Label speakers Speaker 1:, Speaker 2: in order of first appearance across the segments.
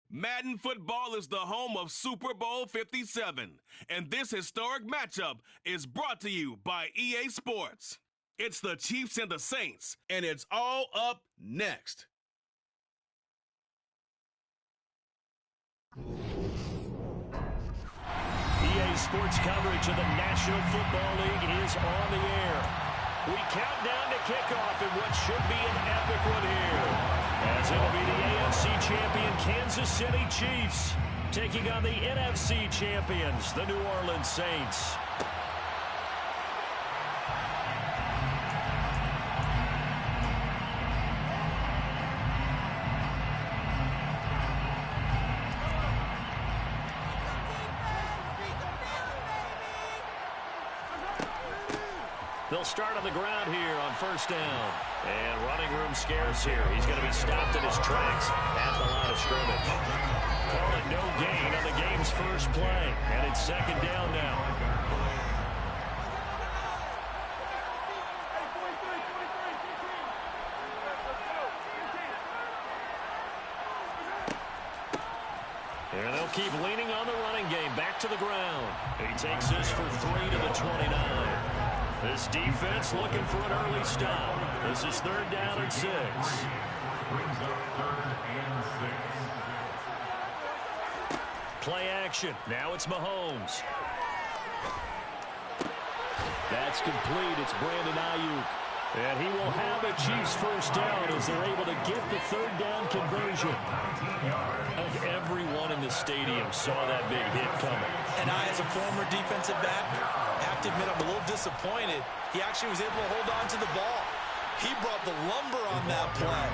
Speaker 1: Madden football is the home of Super Bowl 57, and this historic matchup is brought to you by EA Sports. It's the Chiefs and the Saints, and it's all up next.
Speaker 2: EA Sports coverage of the National Football League is on the air. We count down to kickoff in what should be an epic one here, as it'll be the AFC champion Kansas City Chiefs taking on the NFC champions, the New Orleans Saints. They'll start on the ground here on first down. And running room scarce here. He's going to be stopped in his tracks at the line of scrimmage. Call it no gain on the game's first play. And it's second down now. And they'll keep leaning on the running game. Back to the ground. He takes this for 3 to the 29. This defense looking for an early stop. This is third down and 6.
Speaker 3: Brings up 3rd and 6.
Speaker 2: Play action. Now it's Mahomes. That's complete. It's Brandon Ayuk. And he will have a Chiefs first down as they're able to get the third down conversion. Everyone in the stadium saw that big hit coming.
Speaker 4: And I, as a former defensive back, have to admit I'm a little disappointed. He actually was able to hold on to the ball. He brought the lumber on that play.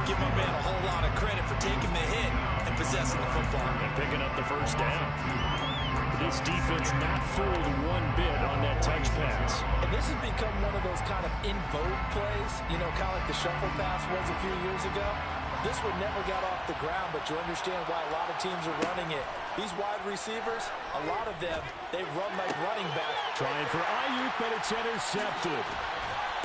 Speaker 4: Give my man a whole lot of credit for taking the hit and possessing the football.
Speaker 2: And picking up the first down. This defense not fooled one bit on that touch pass.
Speaker 5: And this has become one of those kind of in vogue plays, you know, kind of like the shuffle pass was a few years ago. This one never got off the ground, but you understand why a lot of teams are running it. These wide receivers, a lot of them, they run like running back.
Speaker 2: Trying for Ayuk, but it's intercepted.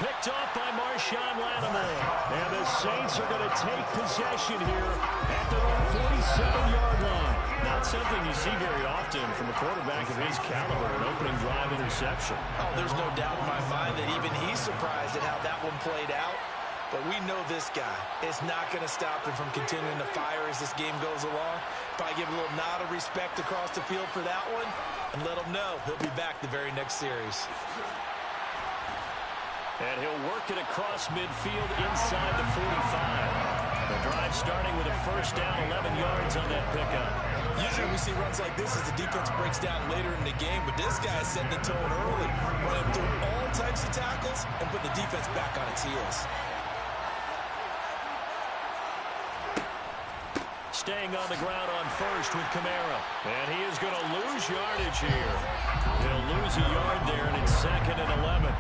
Speaker 2: Picked off by Marshawn Lattimore. And the Saints are going to take possession here at their own 47-yard line. Not something you see very often from a quarterback of his caliber, an opening drive interception.
Speaker 4: Oh, there's no doubt in my mind that even he's surprised at how that one played out. But we know this guy is not going to stop him from continuing to fire as this game goes along. Probably give a little nod of respect across the field for that one and let him know he'll be back the very next series.
Speaker 2: And he'll work it across midfield inside the 45. The drive starting with a first down, 11 yards on that pickup.
Speaker 4: Usually we see runs like this as the defense breaks down later in the game, but this guy is setting the tone early, running through all types of tackles and putting the defense back on its heels.
Speaker 2: Staying on the ground on first with Kamara. And he is going to lose yardage here. He'll lose a yard there, and it's second and 11.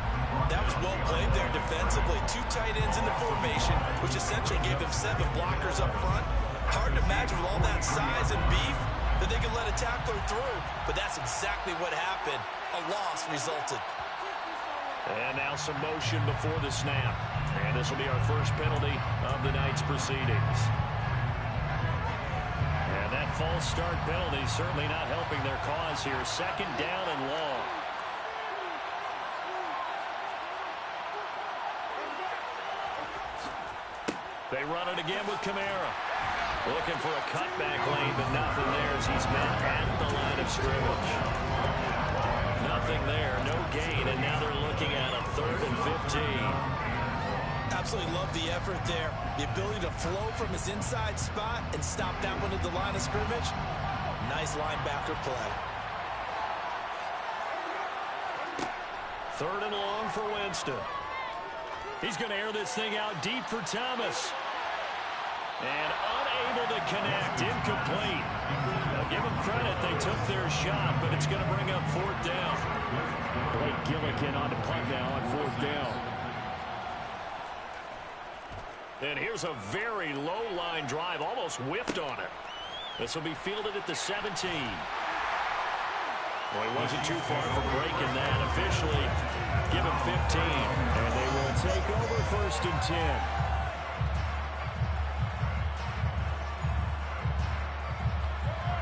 Speaker 4: That was well played there defensively. 2 tight ends in the formation, which essentially gave them 7 blockers up front. Hard to imagine with all that size and beef that they could let a tackler through. But that's exactly what happened. A loss resulted.
Speaker 2: And now some motion before the snap. And this will be our first penalty of the night's proceedings. And that false start penalty certainly not helping their cause here. Second down and long. They run it again with Kamara. Looking for a cutback lane, but nothing there as he's met at the line of scrimmage. Nothing there, no gain, and now they're looking at a 3rd and 15.
Speaker 4: Absolutely love the effort there. The ability to flow from his inside spot and stop that one at the line of scrimmage. Nice linebacker play.
Speaker 2: 3rd and long for Winston. He's going to air this thing out deep for Thomas. And unable to connect, incomplete. Now give them credit, they took their shot, but it's going to bring up 4th down. Blake Gillikin on the punt now on 4th down. And here's a very low line drive, almost whiffed on it. This will be fielded at the 17. Well, he wasn't too far from breaking that. Officially, give him 15. And they will take over 1st and 10.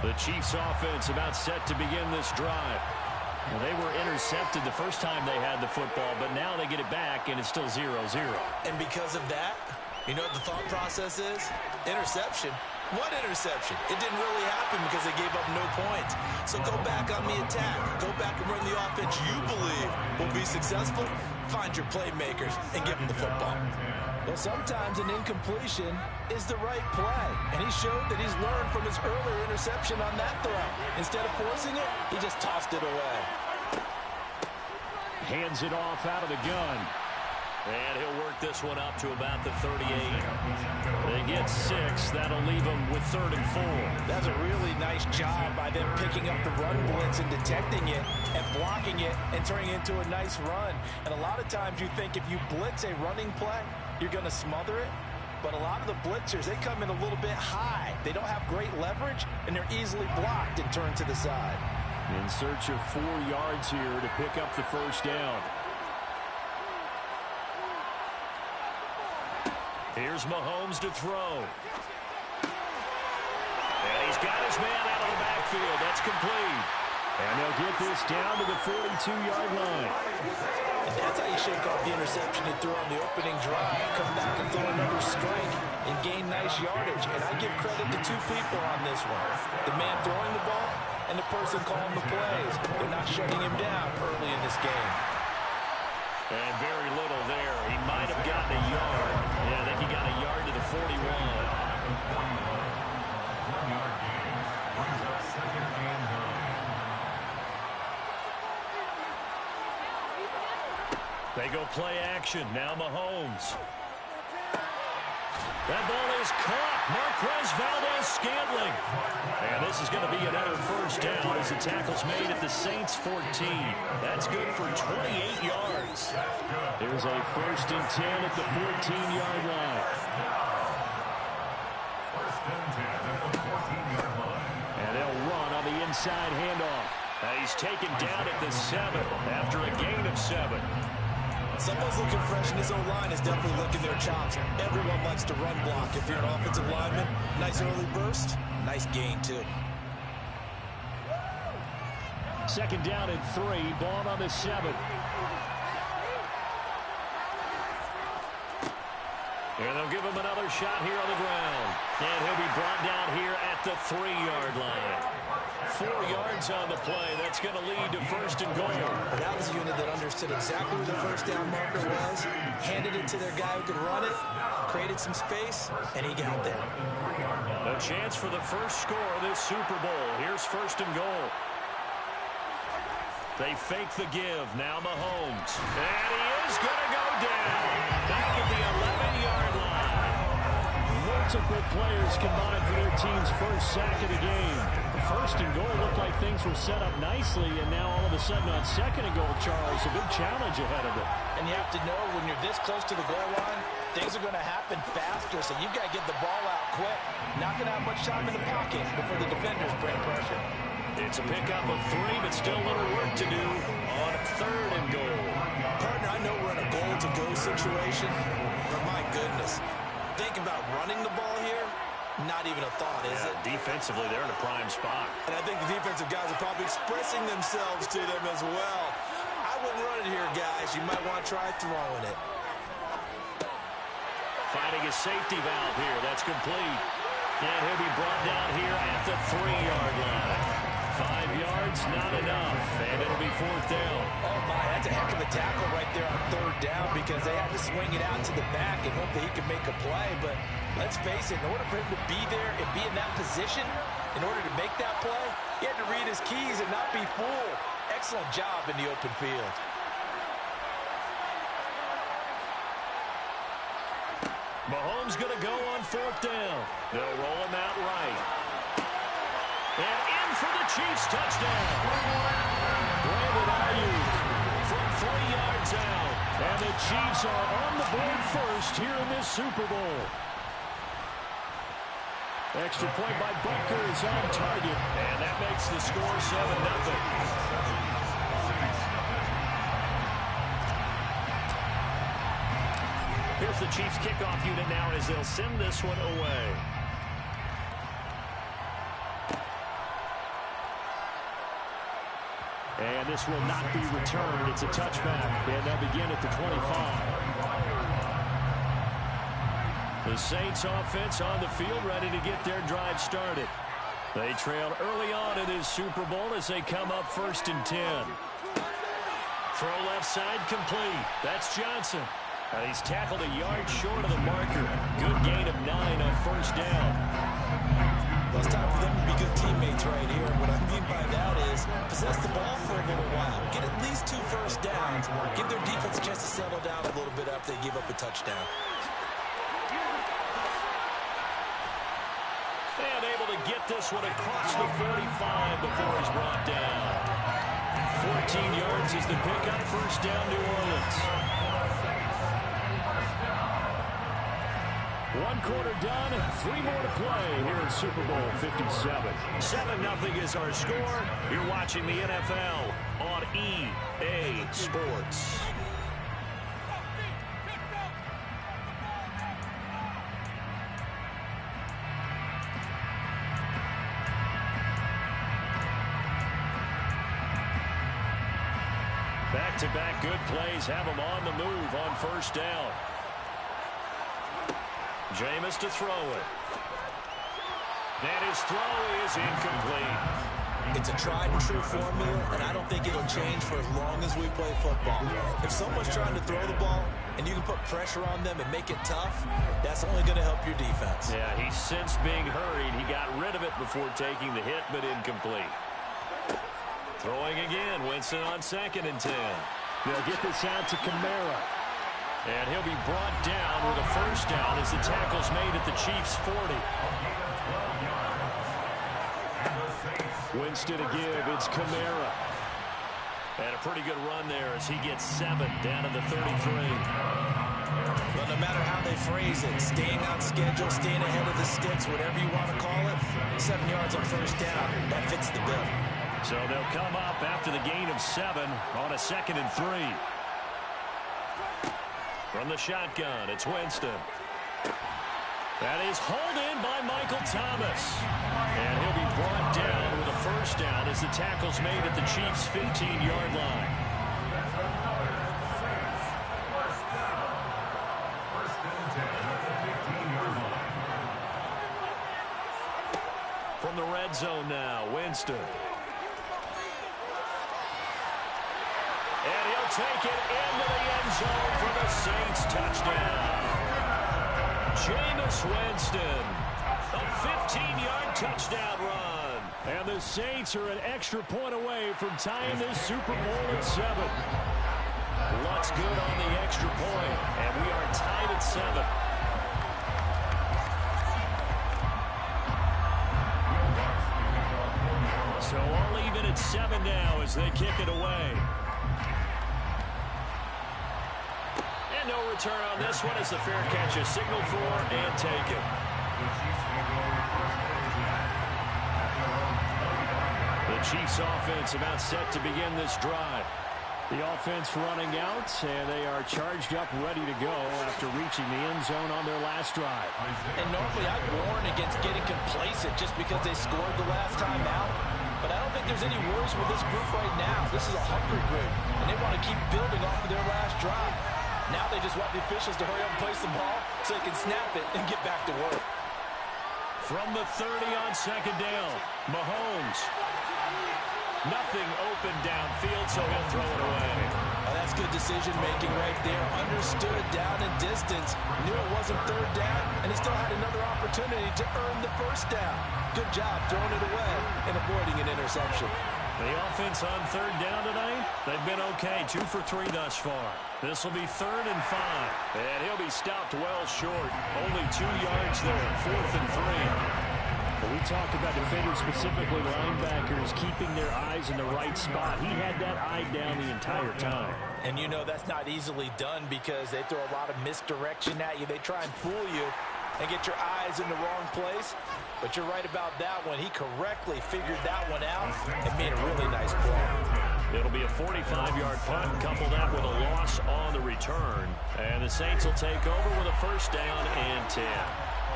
Speaker 2: The Chiefs offense about set to begin this drive. Well, they were intercepted the first time they had the football, but now they get it back, and it's still 0-0.
Speaker 4: And because of that, you know what the thought process is? Interception. What interception? It didn't really happen because they gave up no points. So go back on the attack. Go back and run the offense you believe will be successful. Find your playmakers and give them the football.
Speaker 5: Well, sometimes an incompletion is the right play. And he showed that he's learned from his earlier interception on that throw. Instead of forcing it, he just tossed it away.
Speaker 2: Hands it off out of the gun. And he'll work this one up to about the 38. They get 6. That'll leave them with 3rd and 4.
Speaker 5: That's a really nice job by them picking up the run blitz and detecting it and blocking it and turning it into a nice run. And a lot of times you think if you blitz a running play, you're going to smother it. But a lot of the blitzers, they come in a little bit high. They don't have great leverage, and they're easily blocked and turned to the side.
Speaker 2: In search of 4 yards here to pick up the 1st down. Here's Mahomes to throw. And he's got his man out of the backfield. That's complete. And they'll get this down to the 42-yard line.
Speaker 5: And that's how you shake off the interception you threw on the opening drive. Come back and throw another strike and gain nice yardage. And I give credit to 2 people on this one. The man throwing the ball and the person calling the plays. They're not shutting him down early in this game.
Speaker 2: And very little there. He might have gotten a yard. Yeah, I think he got a yard to the 41.
Speaker 3: 1 yard gain. Brings up 2nd and 9.
Speaker 2: They go play action. Now Mahomes. That ball is caught. Marquez Valdez-Scantling. And this is going to be another 1st down as the tackle's made at the Saints 14. That's good for 28 yards. There's a 1st and 10 at the 14-yard line.
Speaker 3: 1st and 10 at the 14-yard line.
Speaker 2: And they'll run on the inside handoff. And he's taken down at the 7 after a gain of 7.
Speaker 4: Someone's looking fresh, and his O-line is definitely licking their chops. Everyone likes to run block. If you're an offensive lineman, nice early burst, nice gain, too.
Speaker 2: 2nd down and 3, ball on the 7. And they'll give him another shot here on the ground. And he'll be brought down here at the 3-yard line. 4 yards on the play. That's going to lead to 1st and goal.
Speaker 5: That was a unit that understood exactly where the 1st down marker was, handed it to their guy who could run it, created some space, and he got there.
Speaker 2: A chance for the first score of this Super Bowl. Here's 1st and goal. They fake the give. Now Mahomes. And he is going to go down. Back at the 11-yard line. Multiple players combined for their team's 1st sack of the game. 1st and goal looked like things were set up nicely, and now all of a sudden on 2nd and goal, Charles, a big challenge ahead of them.
Speaker 5: And you have to know when you're this close to the goal line, things are going to happen faster, so you've got to get the ball out quick. Not going to have much time in the pocket before the defenders bring pressure.
Speaker 2: It's a pickup of 3, but still a little work to do on 3rd and goal.
Speaker 5: Partner, I know we're in a goal-to-go situation, but my goodness, think about running the ball here. Not even a thought, is it?
Speaker 2: Defensively, they're in a prime spot.
Speaker 4: And I think the defensive guys are probably expressing themselves to them as well. I wouldn't run it here, guys. You might want to try throwing it.
Speaker 2: Finding a safety valve here. That's complete. And he'll be brought down here at the 3-yard line. 5 yards, not enough. And it'll be 4th down.
Speaker 5: Oh, my, that's a heck of a tackle right there on 3rd down because they had to swing it out to the back and hope that he could make a play. But let's face it, in order for him to be there and be in that position, in order to make that play, he had to read his keys and not be fooled. Excellent job in the open field.
Speaker 2: Mahomes going to go on 4th down. They'll roll him out right. And in for the Chiefs touchdown. Brandon Ayuk from 3 yards out. And the Chiefs are on the board first here in this Super Bowl. Extra point by Butker is on target, and that makes the score 7-0. Here's the Chiefs kickoff unit now as they'll send this one away. And this will not be returned. It's a touchback, and they'll begin at the 25. The Saints offense on the field ready to get their drive started. They trailed early on in this Super Bowl as they come up 1st and 10. Throw left side complete. That's Johnson. He's tackled a yard short of the marker. Good gain of 9 on 1st down.
Speaker 5: Well, it's time for them to be good teammates right here. What I mean by that is possess the ball for a little while. Get at least 2 first downs. Give their defense a chance to settle down a little bit after they give up a touchdown.
Speaker 2: And able to get this one across the 45 before he's brought down. 14 yards is the pickup. 1st down, New Orleans. 1 quarter done, 3 more to play here in Super Bowl 57. 7-0 is our score. You're watching the NFL on EA Sports. Back-to-back good plays have them on the move on 1st down. Jameis to throw it. And his throw is incomplete.
Speaker 5: It's a tried-and-true formula, and I don't think it'll change for as long as we play football. If someone's trying to throw the ball and you can put pressure on them and make it tough, that's only going to help your defense.
Speaker 2: Yeah, he sensed being hurried. He got rid of it before taking the hit, but incomplete. Throwing again. Winston on 2nd and 10. They'll get this out to Kamara. And he'll be brought down with a 1st down as the tackle's made at the Chiefs' 40. Winston to give. It's Kamara. And a pretty good run there as he gets 7 down to the 33.
Speaker 5: But no matter how they phrase it, staying on schedule, staying ahead of the sticks, whatever you want to call it, 7 yards on 1st down, that fits the bill.
Speaker 2: So they'll come up after the gain of 7 on a 2nd and 3. From the shotgun, it's Winston. That is hauled in by Michael Thomas. And he'll be brought down with a 1st down as the tackle's made at the Chiefs' 15-yard line. From the red zone now, Winston. And he'll take it into the end zone for the Saints touchdown. Jameis Winston, a 15-yard touchdown run. And the Saints are an extra point away from tying this Super Bowl at 7. Luck's good on the extra point, and we are tied at 7. So all even at 7 now as they kick it away. No return on this one as the fair catch is signaled for and taken. The Chiefs offense about set to begin this drive. The offense running out, and they are charged up, ready to go after reaching the end zone on their last drive.
Speaker 5: And normally I'd warn against getting complacent just because they scored the last time out. But I don't think there's any worries with this group right now. This is a hungry group, and they want to keep building off of their last drive. Now they just want the officials to hurry up and place the ball so they can snap it and get back to work.
Speaker 2: From the 30 on 2nd down, Mahomes. Nothing open downfield, so he'll throw it away.
Speaker 5: Oh, that's good decision-making right there. Understood down and distance. Knew it wasn't 3rd down, and he still had another opportunity to earn the 1st down. Good job throwing it away and avoiding an interception.
Speaker 2: The offense on 3rd down tonight, they've been okay. 2 for 3 thus far. This will be 3rd and 5. And he'll be stopped well short. Only 2 yards there. 4th and 3. Well, we talked about defenders, specifically linebackers, keeping their eyes in the right spot. He had that eye down the entire time.
Speaker 5: And you know that's not easily done because they throw a lot of misdirection at you. They try and fool you. and get your eyes in the wrong place. But you're right about that one. He correctly figured that one out and made a really nice play.
Speaker 2: It'll be a 45-yard punt, couple that with a loss on the return. And the Saints will take over with a first down and 10.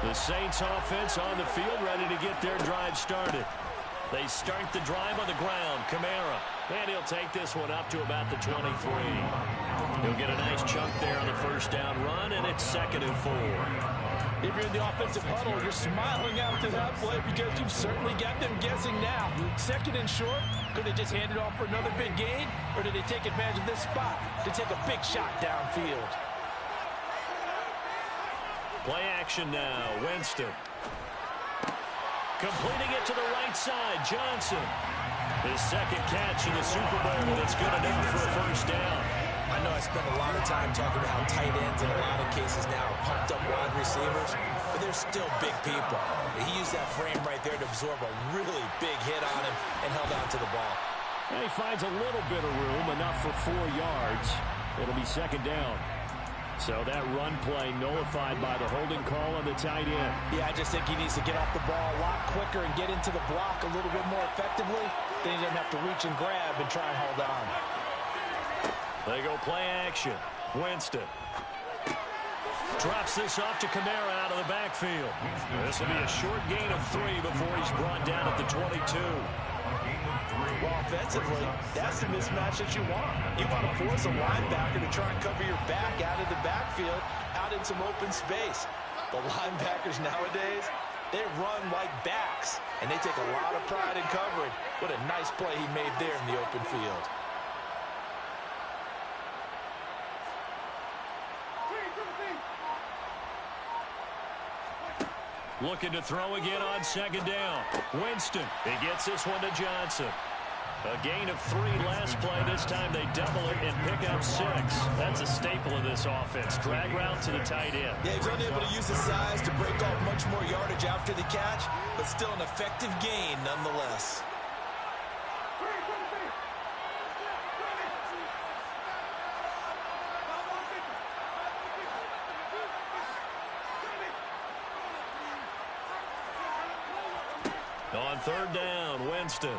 Speaker 2: The Saints offense on the field ready to get their drive started. They start the drive on the ground. Kamara. And he'll take this one up to about the 23. He'll get a nice chunk there on the first down run, and it's 2nd and 4.
Speaker 5: If you're in the offensive huddle, you're smiling after that play because you've certainly got them guessing now. 2nd and short, could they just hand it off for another big gain? Or did they take advantage of this spot to take a big shot downfield?
Speaker 2: Play action now. Winston. Completing it to the right side. Johnson. His second catch in the Super Bowl, and it's good enough for a first down.
Speaker 5: I know I spend a lot of time talking about how tight ends in a lot of cases now are pumped up wide receivers, but they're still big people. He used that frame right there to absorb a really big hit on him and held on to the ball.
Speaker 2: And he finds a little bit of room, enough for 4 yards. It'll be 2nd down. So that run play nullified by the holding call on the tight end.
Speaker 5: Yeah, I just think he needs to get off the ball a lot quicker and get into the block a little bit more effectively. Then he doesn't have to reach and grab and try and hold on.
Speaker 2: They go play action. Winston. Drops this off to Kamara out of the backfield. This will be a short gain of 3 before he's brought down at the 22.
Speaker 5: Well, offensively, that's the mismatch that you want. You want to force a linebacker to try and cover your back out of the backfield, out in some open space. The linebackers nowadays, they run like backs, and they take a lot of pride in covering. What a nice play he made there in the open field.
Speaker 2: Looking to throw again on 2nd down. Winston. He gets this one to Johnson. A gain of 3 last play. This time they double it and pick up 6. That's a staple of this offense. Drag route to the tight end.
Speaker 5: Yeah, he's unable to use his size to break off much more yardage after the catch, but still an effective gain nonetheless.
Speaker 2: On 3rd down, Winston.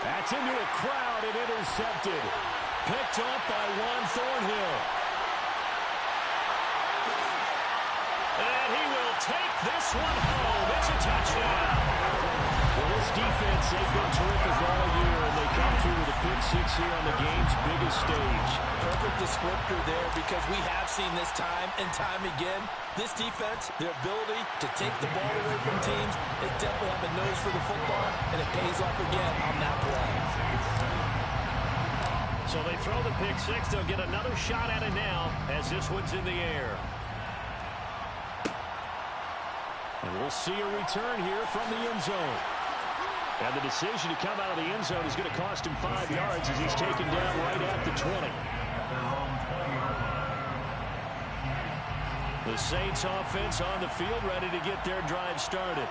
Speaker 2: That's into a crowd and intercepted. Picked off by Juan Thornhill. And he will take this one home. It's a touchdown. Well, this defense, they've been terrific all year, and they come through with a pick 6 here on the game's biggest stage.
Speaker 5: Perfect descriptor there because we have seen this time and time again. This defense, their ability to take the ball away from teams, they definitely have a nose for the football, and it pays off again on that play.
Speaker 2: So they throw the pick 6. They'll get another shot at it now as this one's in the air. And we'll see a return here from the end zone. And the decision to come out of the end zone is going to cost him 5 yards as he's taken down right at the 20. The Saints offense on the field ready to get their drive started.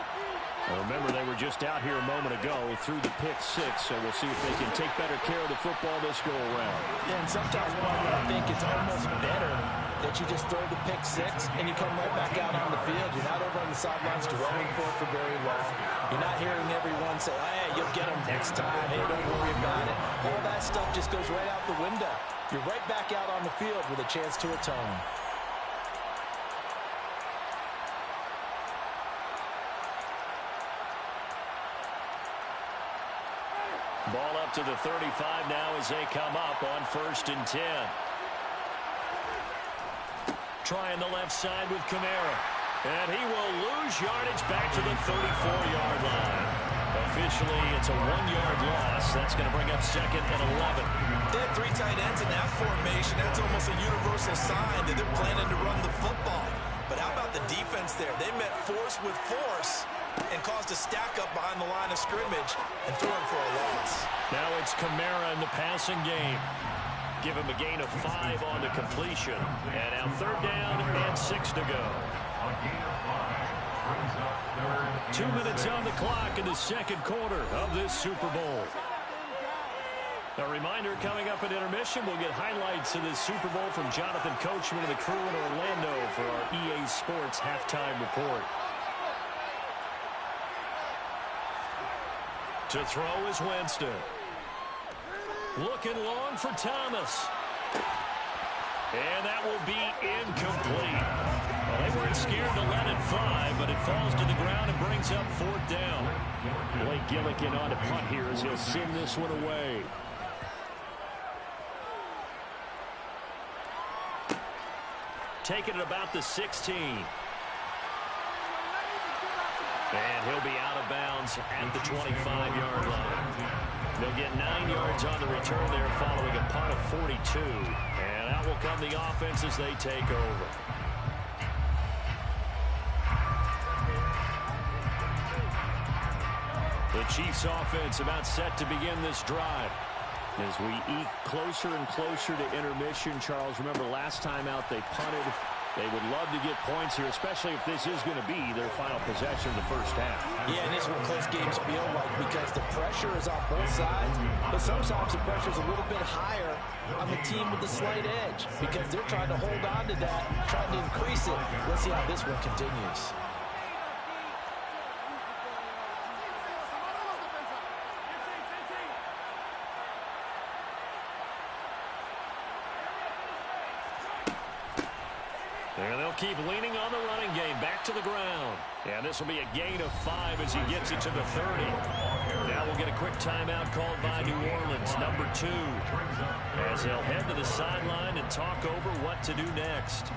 Speaker 2: Well, remember, they were just out here a moment ago through the pick 6, so we'll see if they can take better care of the football this go around.
Speaker 5: Yeah, and sometimes, Bobby, I think it's almost better that you just throw the pick 6 and you come right back out on the field. You're not over on the sidelines dwelling for very long. You're not hearing everyone say, hey, you'll get them next time. Hey, don't worry about it. All that stuff just goes right out the window. You're right back out on the field with a chance to atone.
Speaker 2: Ball up to the 35 now as they come up on 1st and 10. Trying the left side with Kamara. And he will lose yardage back to the 34-yard line. Officially, it's a 1-yard loss. That's going to bring up 2nd and 11.
Speaker 5: They have 3 tight ends in that formation. That's almost a universal sign that they're planning to run the football. But how about the defense there? They met force with force and caused a stack up behind the line of scrimmage and threw him for a loss.
Speaker 2: Now it's Kamara in the passing game. Give him a gain of 5 on the completion. And now 3rd down and 6 to go. 2 minutes on the clock in the 2nd quarter of this Super Bowl. A reminder, coming up at intermission, we'll get highlights of this Super Bowl from Jonathan Coachman and the crew in Orlando for our EA Sports halftime report. To throw is Winston. Looking long for Thomas. And that will be incomplete. Well, they weren't scared to let it fly, but it falls to the ground and brings up 4th down. Blake Gillikin on to punt here as he'll send this one away. Taking it about the 16. And he'll be out of bounds at the 25-yard line. They'll get 9 yards on the return there following a punt of 42. And out will come the offense as they take over. The Chiefs offense about set to begin this drive. As we eke closer and closer to intermission, Charles, remember last time out they punted. They would love to get points here, especially if this is going to be their final possession of the first half.
Speaker 5: Yeah, and this is what close games feel like because the pressure is on both sides, but sometimes the pressure is a little bit higher on the team with the slight edge because they're trying to hold on to that, trying to increase it. Let's see how this one continues.
Speaker 2: And they'll keep leaning on the running game. Back to the ground. And this will be a gain of 5 as he gets it to the 30. Now we'll get a quick timeout called by New Orleans, number 2. As they'll head to the sideline and talk over what to do next.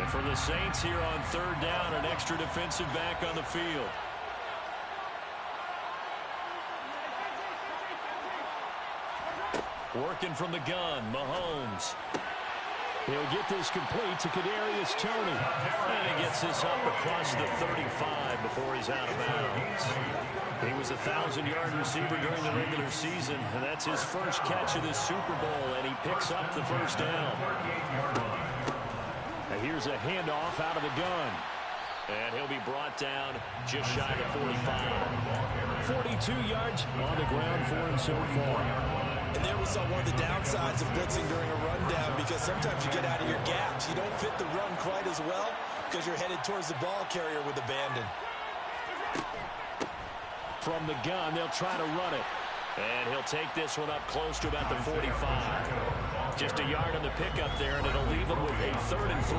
Speaker 2: For the Saints here on 3rd down, an extra defensive back on the field. Working from the gun, Mahomes. He'll get this complete to Kadarius Toney. And he gets this up across the 35 before he's out of bounds. He was a 1,000-yard receiver during the regular season, and that's his first catch of this Super Bowl, and he picks up the first down. Here's a handoff out of the gun. And he'll be brought down just shy of 45. 42 yards on the ground for him so far.
Speaker 5: And there we saw one of the downsides of blitzing during a rundown because sometimes you get out of your gaps. You don't fit the run quite as well because you're headed towards the ball carrier with abandon.
Speaker 2: From the gun, they'll try to run it. And he'll take this one up close to about the 45. Just a yard on the pickup there, and it'll leave him with a 3rd and 3.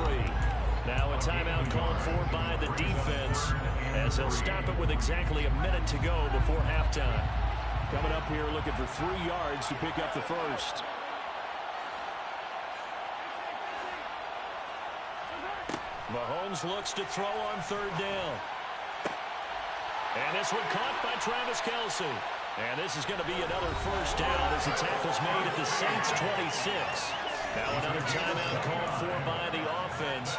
Speaker 2: Now a timeout called for by the defense as he'll stop it with exactly a minute to go before halftime. Coming up here looking for 3 yards to pick up the first. Mahomes looks to throw on 3rd down. And this one caught by Travis Kelce. And this is going to be another first down as the tackle's made at the Saints' 26. Now another timeout called for by the offense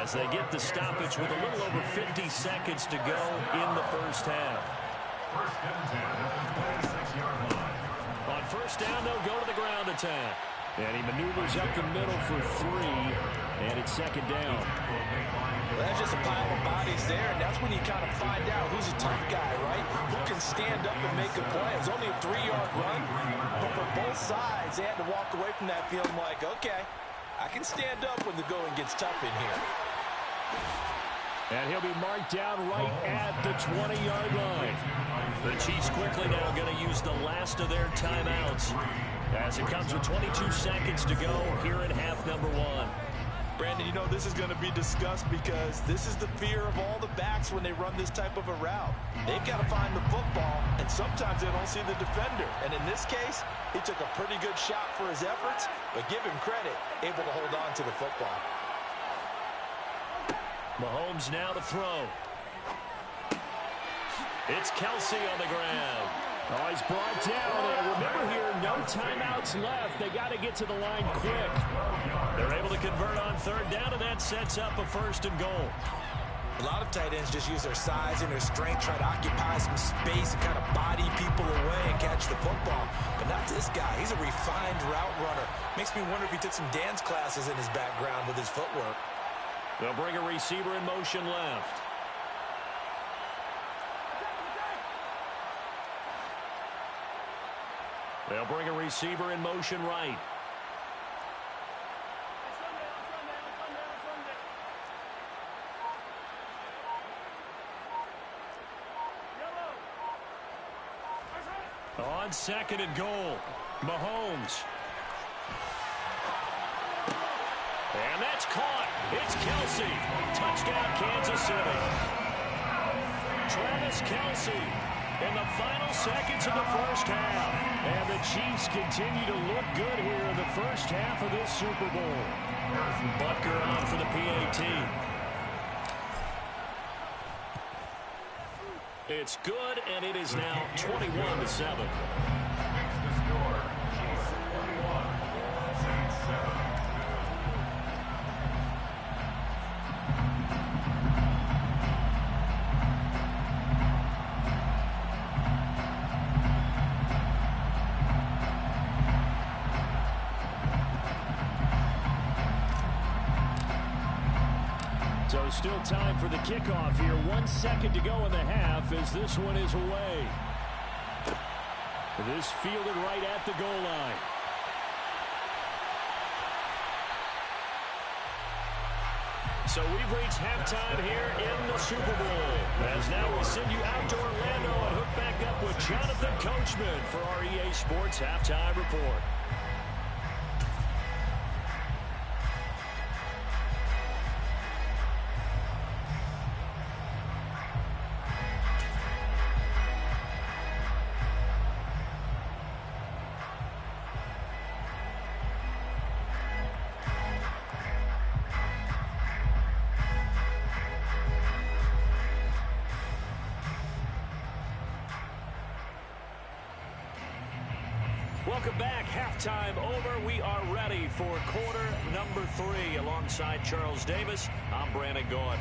Speaker 2: as they get the stoppage with a little over 50 seconds to go in the first half.
Speaker 3: First and 10 at the 26-yard line.
Speaker 2: On first down, they'll go to the ground attack. And he maneuvers up the middle for 3, and it's 2nd down.
Speaker 5: Well, that's just a pile of bodies there, and that's when you kind of find out who's a tough guy, right? Who can stand up and make a play. It's only a 3-yard run, but for both sides, they had to walk away from that feeling like, okay, I can stand up when the going gets tough in here.
Speaker 2: And he'll be marked down right at the 20-yard line. The Chiefs quickly now going to use the last of their timeouts as it comes with 22 seconds to go here in half number 1.
Speaker 5: Brandon, you know, this is going to be discussed because this is the fear of all the backs when they run this type of a route. They've got to find the football, and sometimes they don't see the defender. And in this case, he took a pretty good shot for his efforts, but give him credit, able to hold on to the football.
Speaker 2: Mahomes now to throw. It's Kelce on the ground. Oh, he's brought down. And remember here, no timeouts left. They got to get to the line quick. They're able to convert on 3rd down, and that sets up a 1st and goal.
Speaker 4: A lot of tight ends just use their size and their strength, try to occupy some space and kind of body people away and catch the football. But not this guy. He's a refined route runner. Makes me wonder if he took some dance classes in his background with his footwork.
Speaker 2: They'll bring a receiver in motion left. They'll bring a receiver in motion right. On second and goal, Mahomes. And that's caught. It's Kelsey. Touchdown, Kansas City. Travis Kelsey in the final seconds of the first half. And the Chiefs continue to look good here in the first half of this Super Bowl. Butker on for the PAT. It's good, and it is now 21-7.
Speaker 3: Makes the score, Chiefs 41, Saints 7.
Speaker 2: So still time for the kickoff here. 1 second to go in the half as this one is away. This fielded right at the goal line. So we've reached halftime here in the Super Bowl. As now we send you out to Orlando and hook back up with Jonathan Coachman for our EA Sports Halftime Report. Welcome back. Halftime over. We are ready for quarter number 3. Alongside Charles Davis, I'm Brandon Gordon.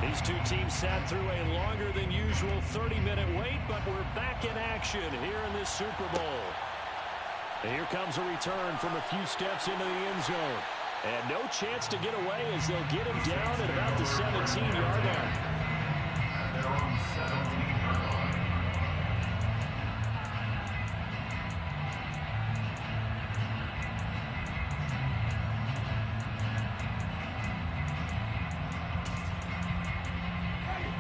Speaker 2: These two teams sat through a longer than usual 30-minute wait, but we're back in action here in this Super Bowl. And here comes a return from a few steps into the end zone. And no chance to get away as they'll get him down at about the 17-yard line.
Speaker 3: They're on 17-yard line.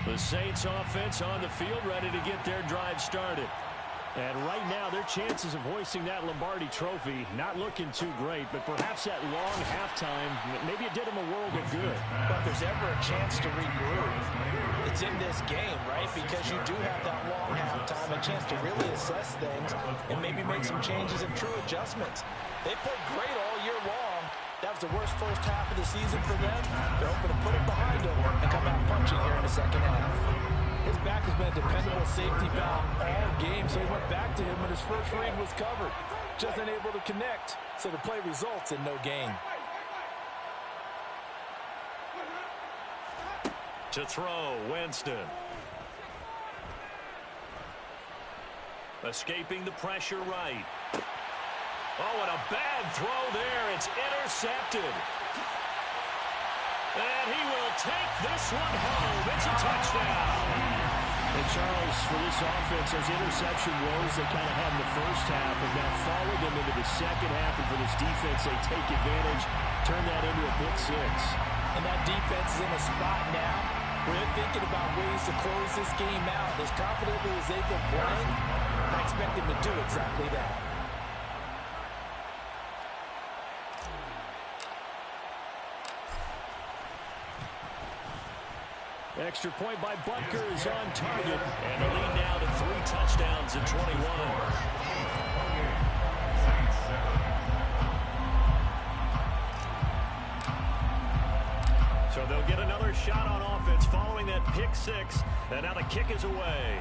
Speaker 2: The Saints offense on the field ready to get their drive started. And right now, their chances of hoisting that Lombardi trophy not looking too great, but perhaps that long halftime, maybe it did them a world of good.
Speaker 5: But if there's ever a chance to regroup, it's in this game, right? Because you do have that long halftime, a chance to really assess things and maybe make some changes and true adjustments. They played great all year long. That was the worst first half of the season for them. They're hoping to put it behind them and come out punching here in the second half. His back has been a dependable safety valve all game, so he went back to him when his first read was covered. Just unable to connect, so the play results in no gain.
Speaker 2: To throw, Winston. Escaping the pressure right. Oh, and a bad throw there. It's intercepted. And he will take this one home. It's a touchdown. And Charles, for this offense, those interception woes they kind of had in the first half have now followed them into the second half. And for this defense, they take advantage, turn that into a big 6.
Speaker 5: And that defense is in a spot now where they're thinking about ways to close this game out. As confidently as they've been playing, I expect them to do exactly that.
Speaker 2: Extra point by Butker is on target. And the lead now to 3 touchdowns in 21. So they'll get another shot on offense following that pick 6. And now the kick is away.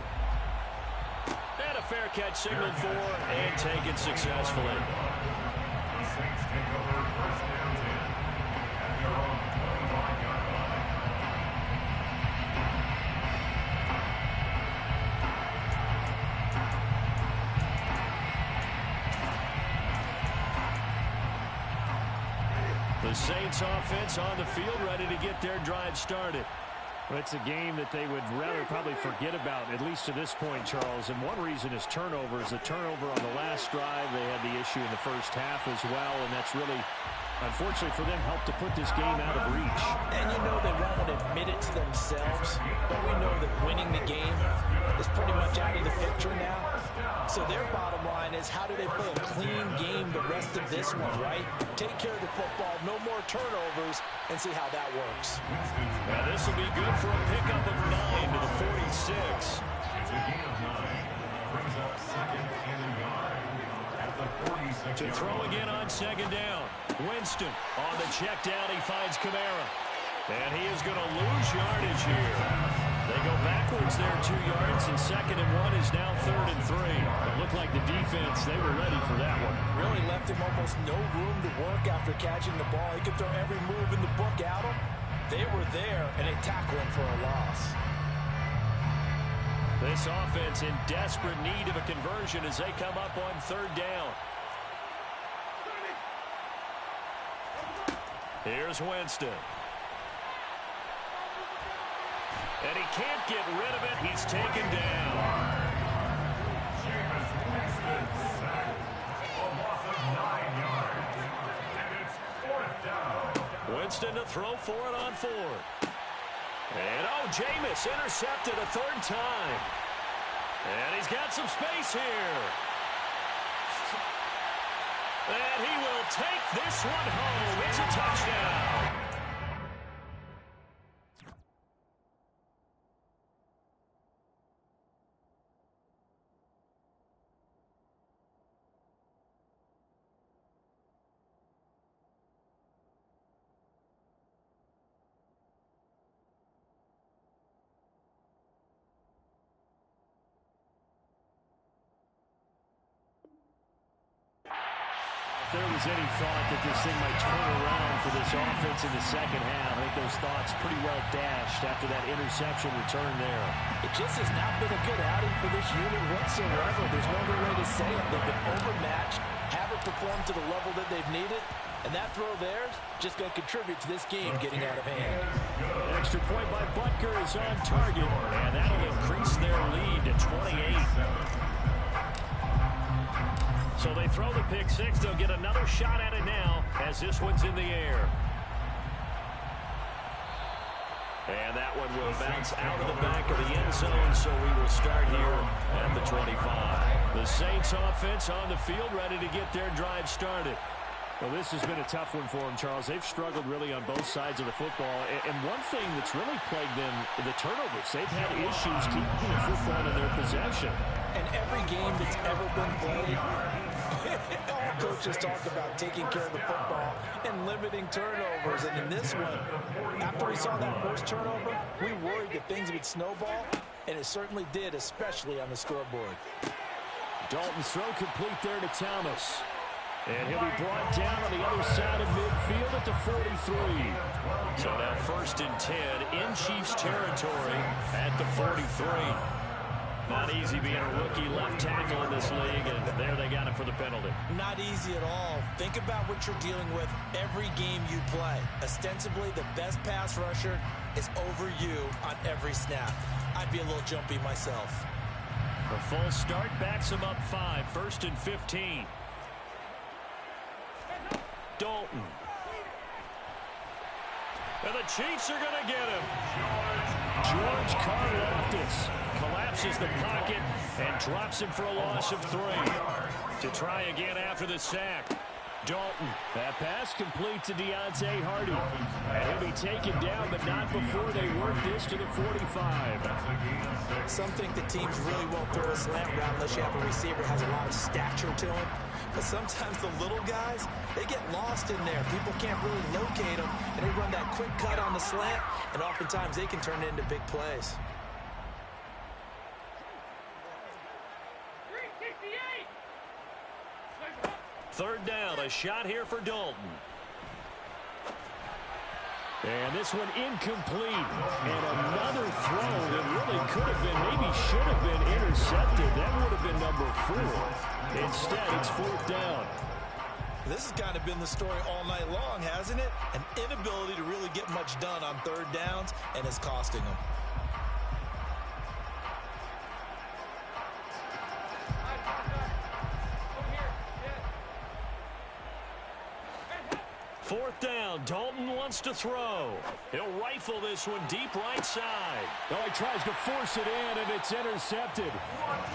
Speaker 2: And a fair catch signaled for and taken successfully.
Speaker 3: The Saints take over first down 10 at their own 25-yard line.
Speaker 2: The Saints offense on the field, ready to get their drive started.
Speaker 6: Well, it's a game that they would rather probably forget about, at least to this point, Charles. And one reason is turnovers. The turnover on the last drive, they had the issue in the first half as well, and that's really, unfortunately for them, helped to put this game out of reach.
Speaker 5: And you know they won't admit it to themselves, but we know that winning the game is pretty much out of the picture now. So their bottom line is, how do they play a clean game the rest of this one, right? Take care of the football, no more turnovers, and see how that works.
Speaker 2: Now this will be good for a pickup of 9 to the 46.
Speaker 3: It's a gain of 9. Brings up second and a yard at the 46.
Speaker 2: To throw again on second down. Winston on the check down. He finds Kamara. And he is going to lose yardage here. They go backwards there 2 yards, and second and 1 is now 3rd and 3. It looked like the defense, they were ready for that one.
Speaker 5: Really left him almost no room to work after catching the ball. He could throw every move in the book at him. They were there, and they tackled him for a loss.
Speaker 2: This offense in desperate need of a conversion as they come up on 3rd down. Here's Winston. And he can't get rid of it. He's taken down.
Speaker 3: Jameis Winston sacked. A loss of 9 yards. And it's 4th down.
Speaker 2: Winston to throw for it on 4th. And Jameis intercepted a 3rd time. And he's got some space here. And he will take this one home. It's a touchdown.
Speaker 6: If there was any thought that this thing might turn around for this offense in the second half, I think those thoughts pretty well dashed after that interception return there.
Speaker 5: It just has not been a good outing for this unit whatsoever. There's no other way to say it. They've been overmatched, haven't performed to the level that they've needed, and that throw there is just going to contribute to this game getting out of hand.
Speaker 2: An extra point by Butker is on target, and that'll increase their lead to 28. So they throw the pick six. They'll get another shot at it now as this one's in the air. And that one will bounce out of the back of the end zone, so we will start here at the 25. The Saints offense on the field, ready to get their drive started.
Speaker 6: Well, this has been a tough one for them, Charles. They've struggled really on both sides of the football. And one thing that's really plagued them, the turnovers. They've had issues keeping the football in their possession.
Speaker 5: And every game that's ever been played, all coaches talk about taking care of the football and limiting turnovers. And in this one, after we saw that first turnover, we worried that things would snowball, and it certainly did, especially on the scoreboard.
Speaker 6: Dalton's throw complete there to Thomas. And he'll be brought down on the other side of midfield at the 43.
Speaker 2: So now 1st and 10 in Chiefs territory at the 43. Not easy being a rookie left tackle in this league, and there they got him for the penalty.
Speaker 5: Not easy at all. Think about what you're dealing with every game you play. Ostensibly, the best pass rusher is over you on every snap. I'd be a little jumpy myself.
Speaker 2: The full start backs him up 5, 1st and 15. Dalton. And the Chiefs are going to get him. George Karlaftis collapses the pocket and drops him for a loss of 3. To try again after the sack. Dalton.
Speaker 6: That pass complete to Deontay Hardy. And he'll be taken down, but not before they work this to the 45.
Speaker 5: Some think the teams really won't throw a slant route unless you have a receiver who has a lot of stature to him. But sometimes the little guys, they get lost in there. People can't really locate them, and they run that quick cut on the slant, and oftentimes they can turn it into big plays.
Speaker 2: third down. A shot here for Dalton. And this one incomplete. And another throw that really could have been, maybe should have been intercepted. That would have been number 4. Instead, it's fourth down.
Speaker 4: This has kind of been the story all night long, hasn't it? An inability to really get much done on third downs, and it's costing them.
Speaker 2: Fourth down. Dalton wants to throw. He'll rifle this one deep right side.
Speaker 6: Oh, he tries to force it in, and it's intercepted.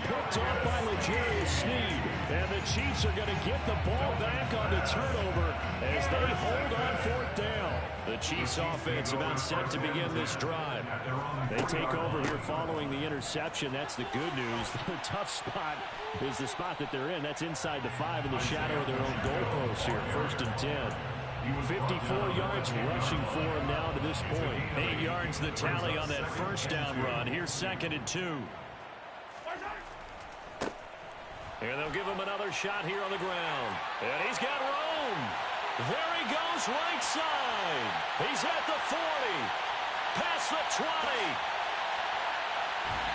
Speaker 6: Picked off by L'Jarius Sneed.
Speaker 2: And the Chiefs are going to get the ball back on the turnover as they hold on fourth down. The Chiefs offense about set to begin this drive.
Speaker 6: They take over here following the interception. That's the good news. The tough spot is the spot that they're in. That's inside the 5 in the shadow of their own goalpost here. 1st and 10. 54 yards rushing for him now to this point.
Speaker 2: 8 yards the tally on that first down run. Here's 2nd and 2. And they'll give him another shot here on the ground. And he's got room. There he goes right side. He's at the 40. Past the 20.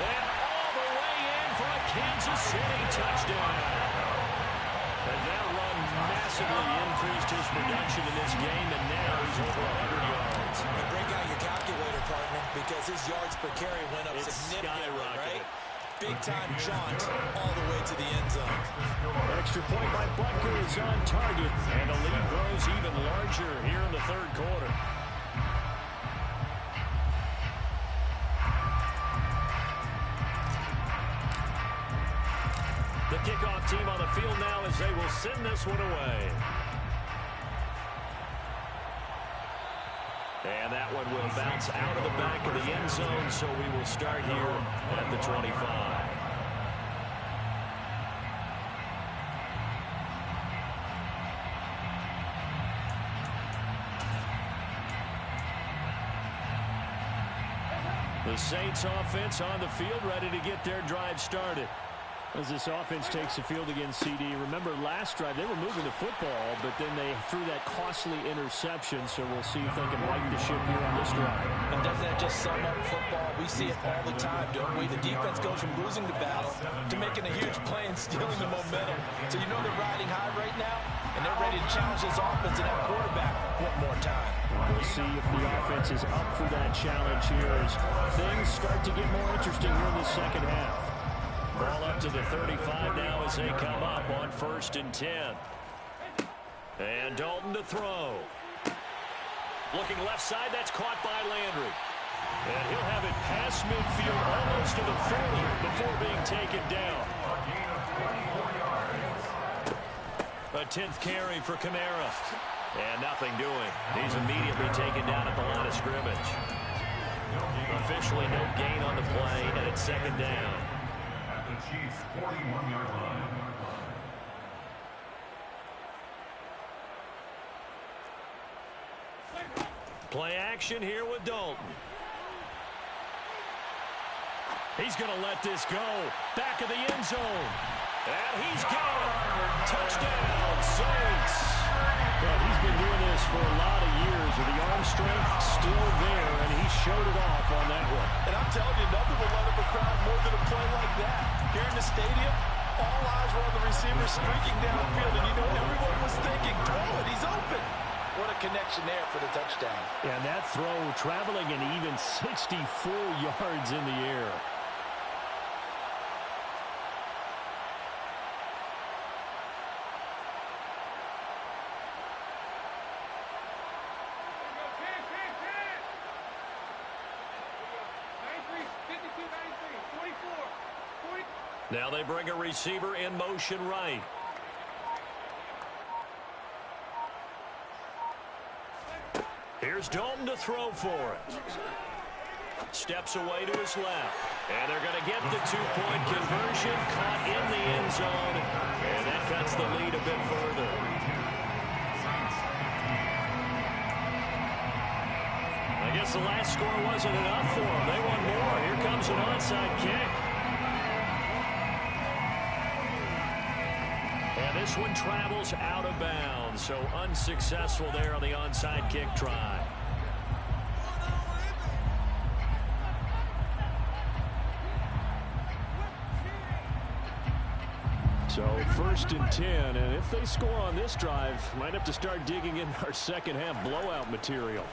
Speaker 2: And all the way in for a Kansas City touchdown. And that run massively increased his production in this game, and now he's over 100 yards.
Speaker 4: And break out your calculator, partner, because his yards per carry went up significantly, right? Big-time jaunt all the way to the end zone.
Speaker 2: Extra point by Butker is on target, and the lead grows even larger here in the third quarter. The kickoff team on the field now as they will send this one away. And that one will bounce out of the back of the end zone, so we will start here at the 25. The Saints offense on the field ready to get their drive started.
Speaker 6: As this offense takes the field against CD, remember last drive they were moving the football, but then they threw that costly interception, so we'll see if they can right the ship here on this drive.
Speaker 5: And doesn't that just sum up football? We see it all the time, don't we? The defense goes from losing the battle to making a huge play and stealing the momentum. So you know they're riding high right now, and they're ready to challenge this offense and that quarterback one more time.
Speaker 6: We'll see if the offense is up for that challenge here as things start to get more interesting here in the second half.
Speaker 2: Ball up to the 35 now as they come up on 1st and 10. And Dalton to throw. Looking left side, that's caught by Landry. And he'll have it past midfield almost to the 40 before being taken down. A 10th carry for Kamara. And nothing doing. He's immediately taken down at the line of scrimmage. Officially no gain on the play, and it's 2nd down.
Speaker 3: Chiefs 41-yard line.
Speaker 2: Play action here with Dalton. He's going to let this go. Back of the end zone. And he's got it. Touchdown, Saints.
Speaker 6: Well, he's been doing this for a lot of years with the arm strength still there, and he showed it off on that one.
Speaker 5: And I'm telling you, nothing will let up a crowd more than a play like that. Here in the stadium, all eyes were on the receiver streaking downfield, and you know everyone was thinking, throw it, he's open. What a connection there for the touchdown.
Speaker 6: And that throw traveling an even 64 yards in the air.
Speaker 2: Now they bring a receiver in motion right. Here's Dalton to throw for it. Steps away to his left. And they're going to get the 2-point conversion. Caught in the end zone. And that cuts the lead a bit further. I guess the last score wasn't enough for them. They want more. Here comes an onside kick. And this one travels out of bounds, so unsuccessful there on the onside kick try.
Speaker 6: So 1st and 10, and if they score on this drive, might have to start digging in our second half blowout material.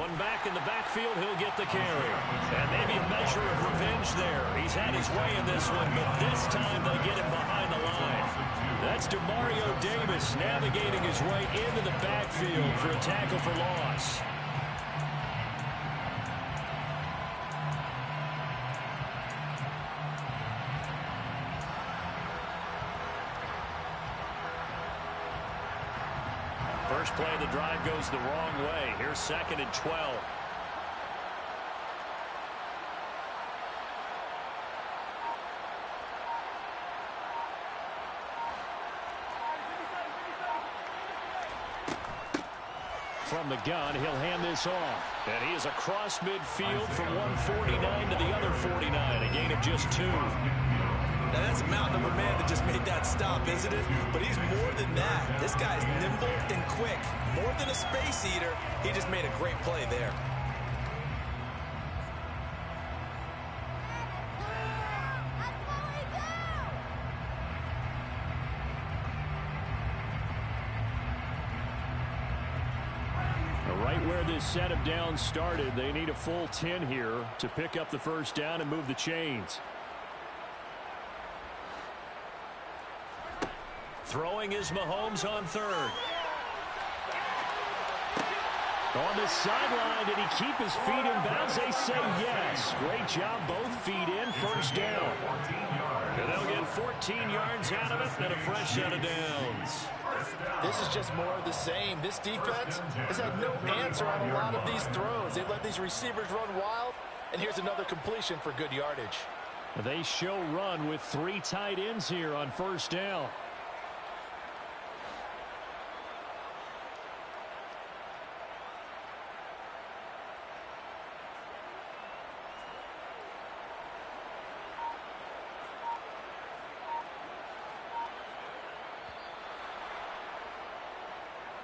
Speaker 2: One back in the backfield, he'll get the carry. And maybe a measure of revenge there. He's had his way in this one, but this time they get him behind the line. That's DeMario Davis navigating his way into the backfield for a tackle for loss. First play of the drive goes the wrong way. Here's 2nd and 12.
Speaker 6: From the gun, he'll hand this off.
Speaker 2: And he is across midfield from 149 to the other 49. A gain of just 2.
Speaker 4: Now, that's a mountain of a man that just made that stop, isn't it? But he's more than that. This guy's nimble and quick. More than a space eater, he just made a great play there.
Speaker 6: Right where this set of downs started, they need a full 10 here to pick up the first down and move the chains.
Speaker 2: Throwing is Mahomes on 3rd.
Speaker 6: On the sideline, did he keep his feet in bounds? They say yes. Great job, both feet in, first down.
Speaker 2: And they'll get 14 yards out of it and a fresh set of downs.
Speaker 5: This is just more of the same. This defense has had no answer on a lot of these throws. They've let these receivers run wild, and here's another completion for good yardage.
Speaker 6: They show run with 3 tight ends here on first down.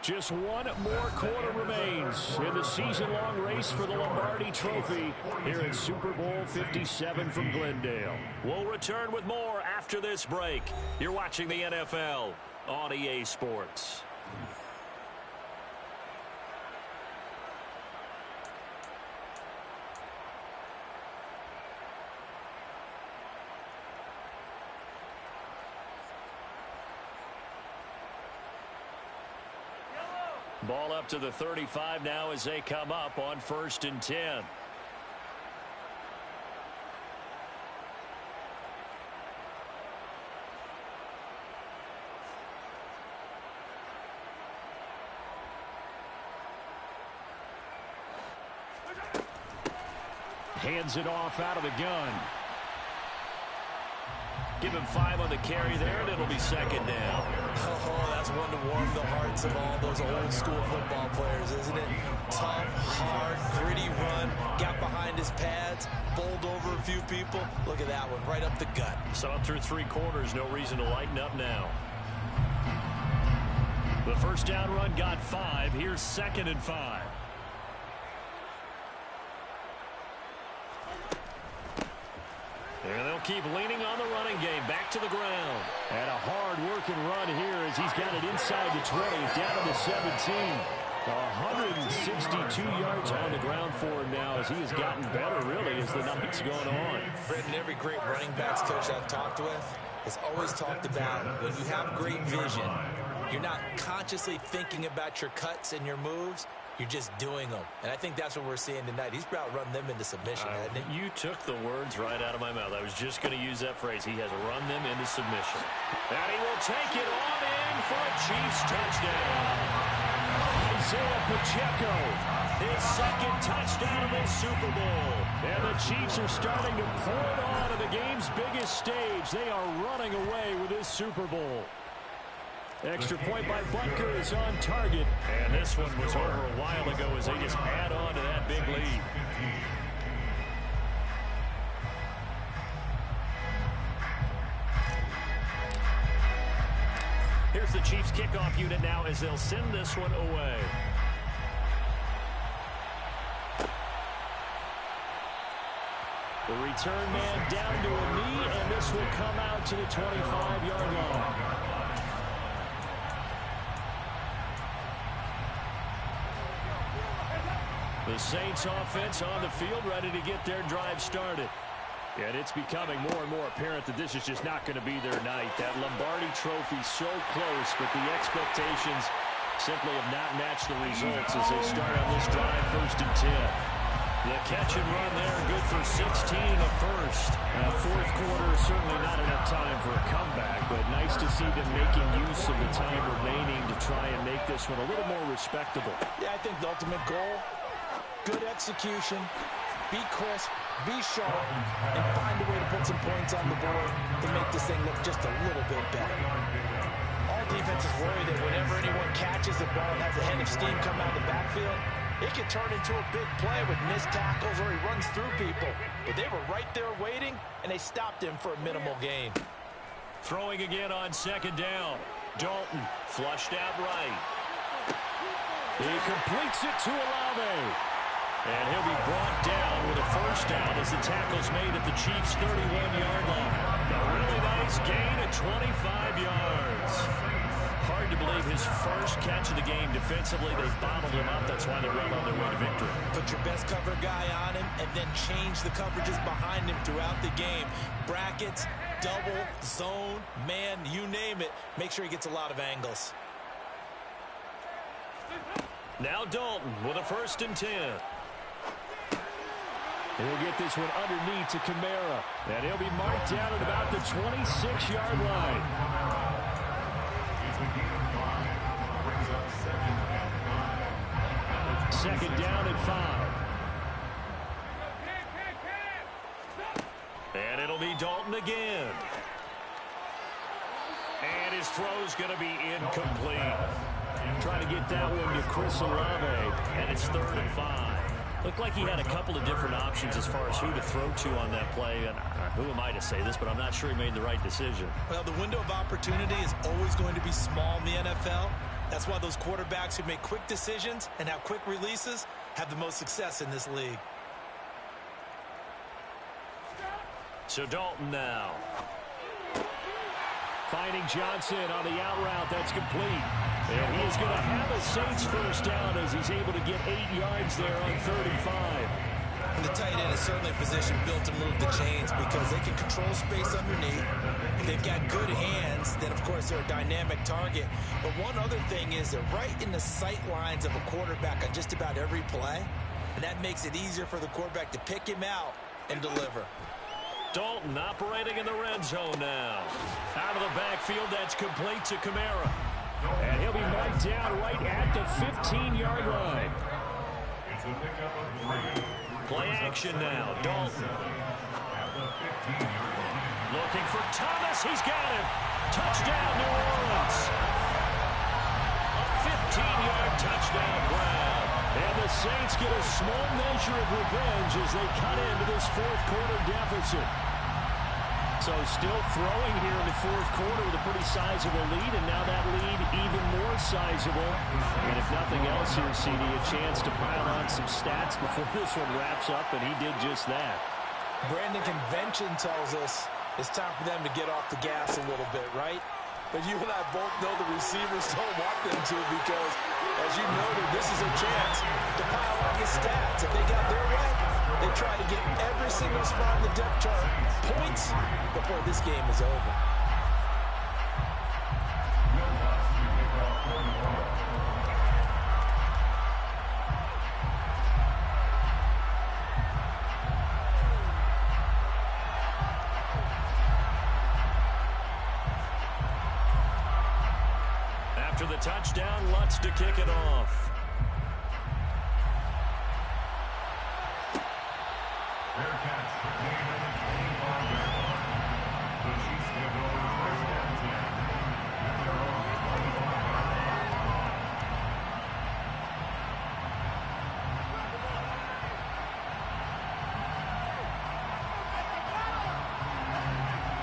Speaker 6: Just one more quarter remains in the season-long race for the Lombardi Trophy here at Super Bowl 57 from Glendale.
Speaker 2: We'll return with more after this break. You're watching the NFL on EA Sports. Ball up to the 35 now as they come up on 1st and 10.
Speaker 6: Hands it off out of the gun.
Speaker 2: Give him 5 on the carry there, and it'll be 2nd down.
Speaker 4: Oh, that's one to warm the hearts of all those old-school football players, isn't it? Tough, hard, gritty run, got behind his pads, bowled over a few people. Look at that one, right up the gut.
Speaker 2: So up through 3 quarters, no reason to lighten up now. The first down run got 5. Here's 2nd and 5. And they'll keep leaning on the running game. Back to the ground.
Speaker 6: And a hard-working run here as he's got it inside the 20, down to the 17. 162 yards on the ground for him now as he has gotten better, really, as the night's gone on.
Speaker 4: Brendan, every great running backs coach I've talked with has always talked about when you have great vision, you're not consciously thinking about your cuts and your moves. You're just doing them. And I think that's what we're seeing tonight. He's about run them into submission, hasn't he?
Speaker 2: You took the words right out of my mouth. I was just going to use that phrase. He has run them into submission. And he will take it on in for a Chiefs touchdown.
Speaker 6: Isaiah Pacheco,
Speaker 2: his 2nd touchdown of the Super Bowl.
Speaker 6: And the Chiefs are starting to pour it on to the game's biggest stage. They are running away with this Super Bowl. Extra point by Butker is on target.
Speaker 2: And this one was over a while ago as they just add on to that big lead. Here's the Chiefs kickoff unit now as they'll send this one away. The return man down to a knee, and this will come out to the 25-yard line. The Saints offense on the field, ready to get their drive started. And it's becoming more and more apparent that this is just not going to be their night. That Lombardi trophy so close, but the expectations simply have not matched the results as they start on this drive, 1st and 10. The catch and run there, good for 16 in the first. Fourth quarter, certainly not enough time for a comeback, but nice to see them making use of the time remaining to try and make this one a little more respectable.
Speaker 5: Yeah, I think the ultimate goal, good execution, be crisp, be sharp, and find a way to put some points on the board to make this thing look just a little bit better. All defenses worry that whenever anyone catches the ball and has a head of steam come out of the backfield, it can turn into a big play with missed tackles or he runs through people. But they were right there waiting, and they stopped him for a minimal gain.
Speaker 2: Throwing again on 2nd down. Dalton flushed out right.
Speaker 6: He completes it to Olave. And he'll be brought down with a 1st down as the tackle's made at the Chiefs' 31-yard line.
Speaker 2: A really nice gain of 25 yards. Hard to believe his first catch of the game defensively. They bottled him up. That's why they're well on their way to victory.
Speaker 5: Put your best cover guy on him and then change the coverages behind him throughout the game. Brackets, double, zone, man, you name it. Make sure he gets a lot of angles.
Speaker 2: Now Dalton with a 1st and 10.
Speaker 6: He'll get this one underneath to Kamara. And he'll be marked down at about the 26-yard line. Second down and 5.
Speaker 2: And it'll be Dalton again. And his throw's going to be incomplete.
Speaker 6: Trying to get that one to Chris Olave.
Speaker 2: And it's 3rd and 5. Looked like he had a couple of different options as far as who to throw to on that play. And who am I to say this, but I'm not sure he made the right decision.
Speaker 5: Well, the window of opportunity is always going to be small in the NFL. That's why those quarterbacks who make quick decisions and have quick releases have the most success in this league.
Speaker 2: So Dalton now.
Speaker 6: Finding Johnson on the out route. That's complete. And he is going to have a Saints 1st down as he's able to get 8 yards there on 3rd and 5.
Speaker 5: And the tight end is certainly a position built to move the chains because they can control space underneath. If they've got good hands, then, of course, they're a dynamic target. But one other thing is they're right in the sight lines of a quarterback on just about every play. And that makes it easier for the quarterback to pick him out and deliver.
Speaker 2: Dalton operating in the red zone now. Out of the backfield, that's complete to Kamara.
Speaker 6: And he'll be marked down right at the 15-yard line.
Speaker 2: Play action now. Dalton. Looking for Thomas. He's got him. Touchdown, New Orleans. A 15-yard touchdown grab.
Speaker 6: And the Saints get a small measure of revenge as they cut into this 4th quarter deficit. So still throwing here in the 4th quarter with a pretty sizable lead, and now that lead even more sizable. And if nothing else here, CD, a chance to pile on some stats before this one wraps up, and he did just that.
Speaker 5: Brandon, convention tells us it's time for them to get off the gas a little bit, right? But you and I both know the receivers don't want them to because, as you noted, this is a chance to pile on the stats. If they got their way, they try to get every single spot in the depth chart points before this game is over.
Speaker 2: After the touchdown, Lutz to kick it off.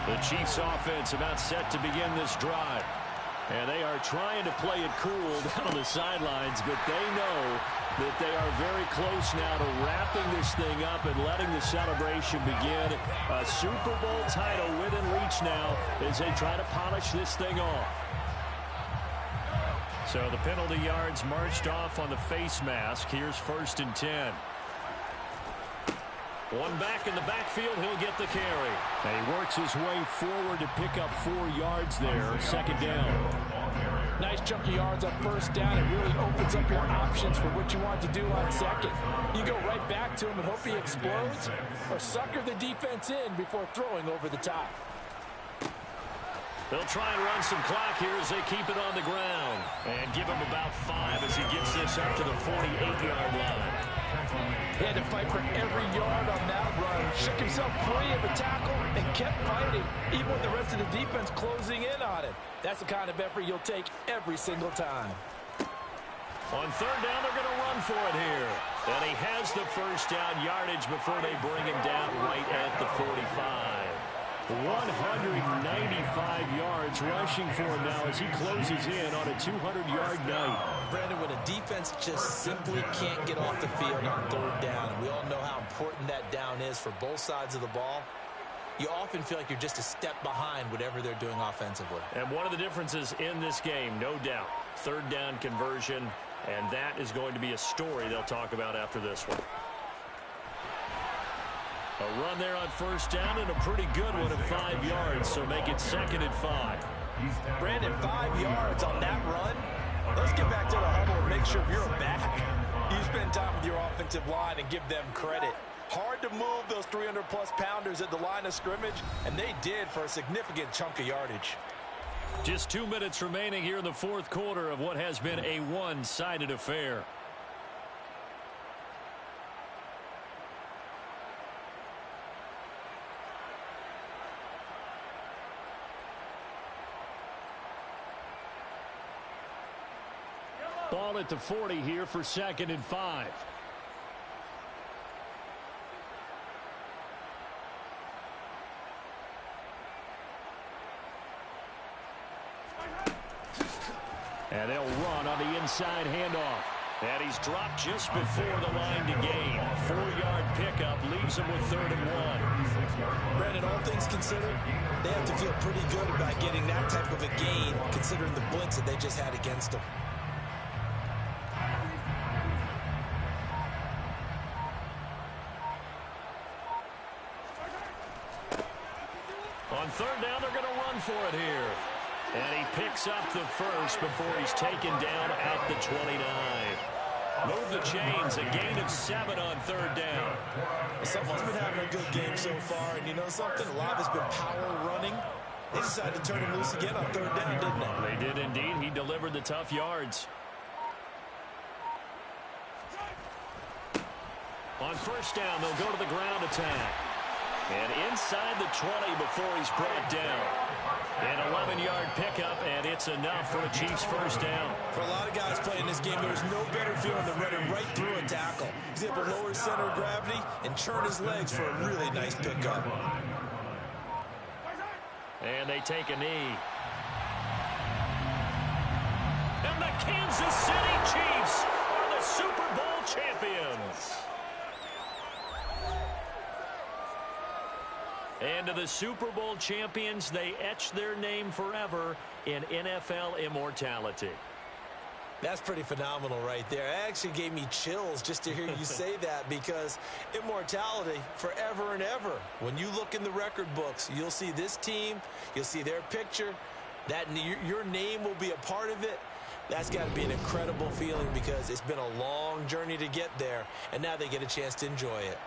Speaker 2: The Chiefs offense about set to begin this drive.
Speaker 6: And they are trying to play it cool down on the sidelines, but they know that they are very close now to wrapping this thing up and letting the celebration begin. A Super Bowl title within reach now as they try to polish this thing off. So the penalty yards marched off on the face mask. Here's 1st and 10. One back in the backfield, he'll get the carry. And he works his way forward to pick up 4 yards there. 2nd down.
Speaker 5: Nice chunky yards on 1st down. It really opens up your options for what you want to do on 2nd. You go right back to him and hope he explodes, or sucker the defense in before throwing over the top.
Speaker 6: They'll try and run some clock here as they keep it on the ground. And give him about 5 as he gets this up to the 48-yard line.
Speaker 5: He had to fight for every yard on that run. Shook himself free of a tackle and kept fighting, even with the rest of the defense closing in on him. That's the kind of effort you'll take every single time.
Speaker 6: On 3rd down, they're going to run for it here. And he has the 1st down yardage before they bring him down right at the 45. 195 yards rushing for him now as he closes in on a 200-yard night.
Speaker 4: Brandon, when a defense just simply can't get off the field on 3rd down, and we all know how important that down is for both sides of the ball, you often feel like you're just a step behind whatever they're doing offensively.
Speaker 6: And one of the differences in this game, no doubt, 3rd down conversion, and that is going to be a story they'll talk about after this one. A run there on 1st down and a pretty good one at 5 yards, so make it 2nd and 5.
Speaker 5: Brandon, 5 yards on that run. Let's get back to the huddle and make sure you're back. You spend time with your offensive line and give them credit. Hard to move those 300-plus pounders at the line of scrimmage, and they did for a significant chunk of yardage.
Speaker 6: Just 2 minutes remaining here in the 4th quarter of what has been a one-sided affair. Ball at the 40 here for 2nd and 5. And they'll run on the inside handoff. And he's dropped just before the line to gain. 4-yard pickup leaves him with 3rd and 1.
Speaker 4: Brandon, all things considered, they have to feel pretty good about getting that type of a gain, considering the blitz that they just had against them.
Speaker 6: On 3rd down, they're going to run for it here. And he picks up the 1st before he's taken down at the 29. Move the chains, a gain of 7 on 3rd down.
Speaker 4: Someone's been having a good game so far, and you know something? A lot of it's been power running. They decided to turn him loose again on 3rd down, didn't they?
Speaker 6: They did indeed. He delivered the tough yards. On 1st down, they'll go to the ground attack. And inside the 20 before he's brought down. An 11-yard pickup, and it's enough for a Chiefs 1st down.
Speaker 4: For a lot of guys playing this game, there's no better feeling than running right through a tackle. He's able to lower his center of gravity and churn his legs for a really nice pickup.
Speaker 6: And they take a knee. And the Kansas City Chiefs are the Super Bowl champions. And to the Super Bowl champions, they etch their name forever in NFL immortality.
Speaker 4: That's pretty phenomenal right there. It actually gave me chills just to hear you say that, because immortality forever and ever. When you look in the record books, you'll see this team, you'll see their picture, that your name will be a part of it. That's got to be an incredible feeling, because it's been a long journey to get there, and now they get a chance to enjoy it.